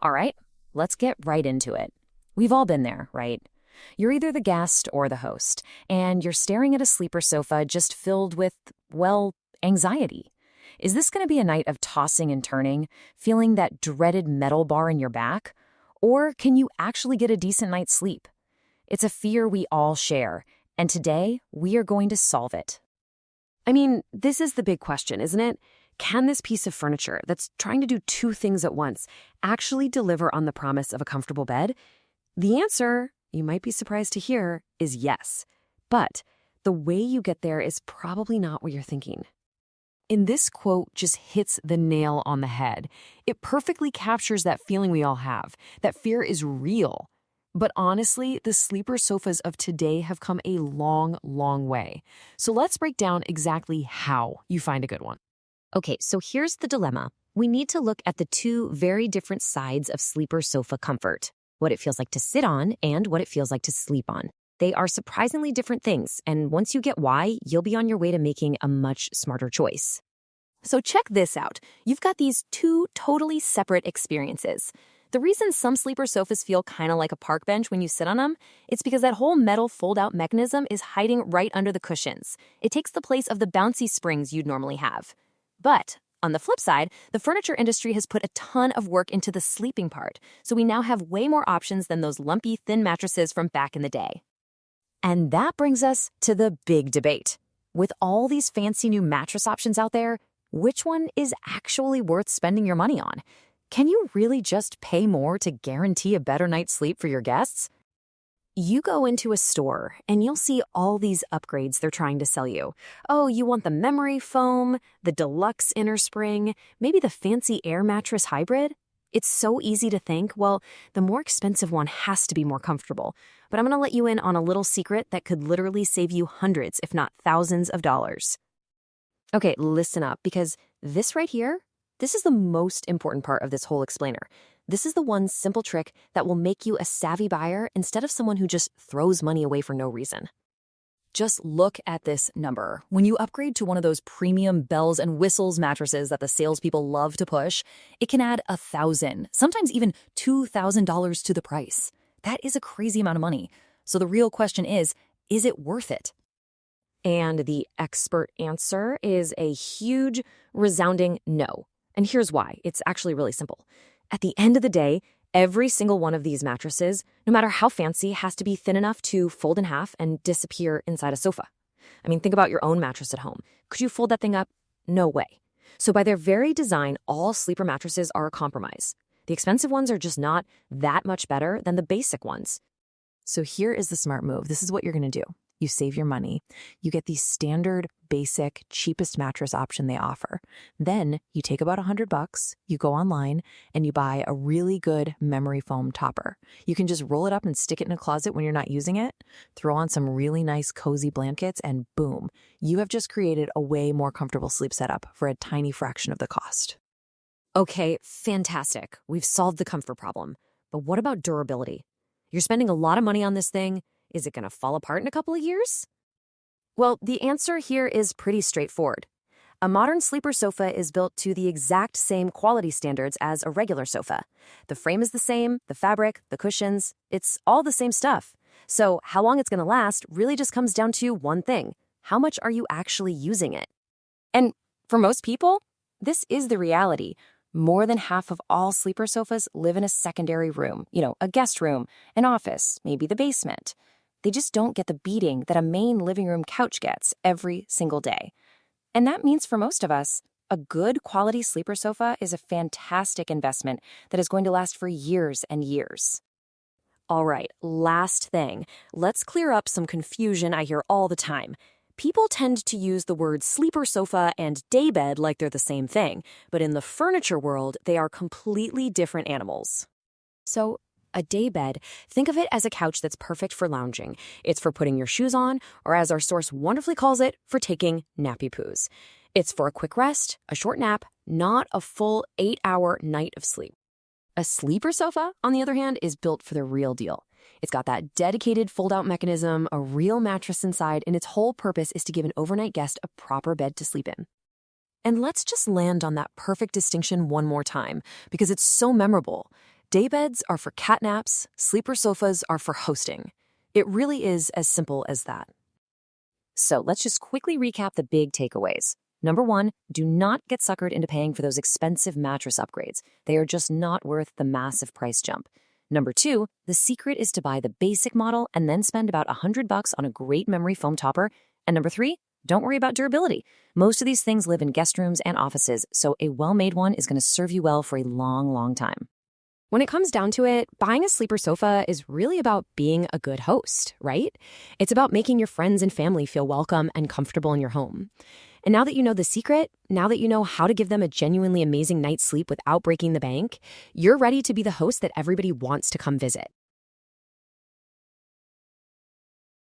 All right, let's get right into it. We've all been there, right? You're either the guest or the host, and you're staring at a sleeper sofa just filled with, well, anxiety. Is this going to be a night of tossing and turning, feeling that dreaded metal bar in your back? Or can you actually get a decent night's sleep? It's a fear we all share, and today we are going to solve it. I mean, this is the big question, isn't it? Can this piece of furniture that's trying to do two things at once actually deliver on the promise of a comfortable bed? The answer, you might be surprised to hear, is yes. But the way you get there is probably not what you're thinking. And this quote just hits the nail on the head. It perfectly captures that feeling we all have, that fear is real. But honestly, the sleeper sofas of today have come a long, long way. So let's break down exactly how you find a good one. Okay, so here's the dilemma. We need to look at the two very different sides of sleeper sofa comfort, what it feels like to sit on and what it feels like to sleep on. They are surprisingly different things, and once you get why, you'll be on your way to making a much smarter choice. So check this out. You've got these two totally separate experiences. The reason some sleeper sofas feel kind of like a park bench when you sit on them, it's because that whole metal fold-out mechanism is hiding right under the cushions. It takes the place of the bouncy springs you'd normally have. But on the flip side, the furniture industry has put a ton of work into the sleeping part, so we now have way more options than those lumpy, thin mattresses from back in the day. And that brings us to the big debate. With all these fancy new mattress options out there, which one is actually worth spending your money on? Can you really just pay more to guarantee a better night's sleep for your guests? You go into a store and you'll see all these upgrades they're trying to sell you. Oh, you want the memory foam, the deluxe inner spring, maybe the fancy air mattress hybrid? It's so easy to think, well, the more expensive one has to be more comfortable. But I'm going to let you in on a little secret that could literally save you hundreds, if not thousands of dollars. Okay, listen up, because this right here, this is the most important part of this whole explainer. This is the one simple trick that will make you a savvy buyer instead of someone who just throws money away for no reason. Just look at this number. When you upgrade to one of those premium bells and whistles mattresses that the salespeople love to push, it can add $1,000, sometimes even $2,000 to the price. That is a crazy amount of money. So the real question is it worth it? And the expert answer is a huge, resounding no. And here's why. It's actually really simple. At the end of the day, every single one of these mattresses, no matter how fancy, has to be thin enough to fold in half and disappear inside a sofa. I mean, think about your own mattress at home. Could you fold that thing up? No way. So by their very design, all sleeper mattresses are a compromise. The expensive ones are just not that much better than the basic ones. So here is the smart move. This is what you're going to do. You save your money. You get the standard, basic, cheapest mattress option they offer. Then you take about $100, you go online, and you buy a really good memory foam topper. You can just roll it up and stick it in a closet when you're not using it, throw on some really nice cozy blankets, and boom, you have just created a way more comfortable sleep setup for a tiny fraction of the cost. Okay, fantastic. We've solved the comfort problem. But what about durability? You're spending a lot of money on this thing. Is it going to fall apart in a couple of years? Well, the answer here is pretty straightforward. A modern sleeper sofa is built to the exact same quality standards as a regular sofa. The frame is the same, the fabric, the cushions, it's all the same stuff. So how long it's going to last really just comes down to one thing. How much are you actually using it? And for most people, this is the reality. More than half of all sleeper sofas live in a secondary room, a guest room, an office, maybe the basement. They just don't get the beating that a main living room couch gets every single day. And that means for most of us, a good quality sleeper sofa is a fantastic investment that is going to last for years and years. All right, last thing. Let's clear up some confusion I hear all the time. People tend to use the words sleeper sofa and daybed like they're the same thing, but in the furniture world, they are completely different animals. So, a daybed, think of it as a couch that's perfect for lounging. It's for putting your shoes on, or as our source wonderfully calls it, for taking nappy poos. It's for a quick rest, a short nap, not a full 8-hour night of sleep. A sleeper sofa, on the other hand, is built for the real deal. It's got that dedicated fold-out mechanism, a real mattress inside, and its whole purpose is to give an overnight guest a proper bed to sleep in. And let's just land on that perfect distinction one more time, because it's so memorable. Daybeds are for catnaps, sleeper sofas are for hosting. It really is as simple as that. So let's just quickly recap the big takeaways. Number 1, do not get suckered into paying for those expensive mattress upgrades. They are just not worth the massive price jump. Number 2, the secret is to buy the basic model and then spend about $100 on a great memory foam topper. And number 3, don't worry about durability. Most of these things live in guest rooms and offices, so a well-made one is going to serve you well for a long, long time. When it comes down to it, buying a sleeper sofa is really about being a good host, right? It's about making your friends and family feel welcome and comfortable in your home. And now that you know the secret, now that you know how to give them a genuinely amazing night's sleep without breaking the bank, you're ready to be the host that everybody wants to come visit.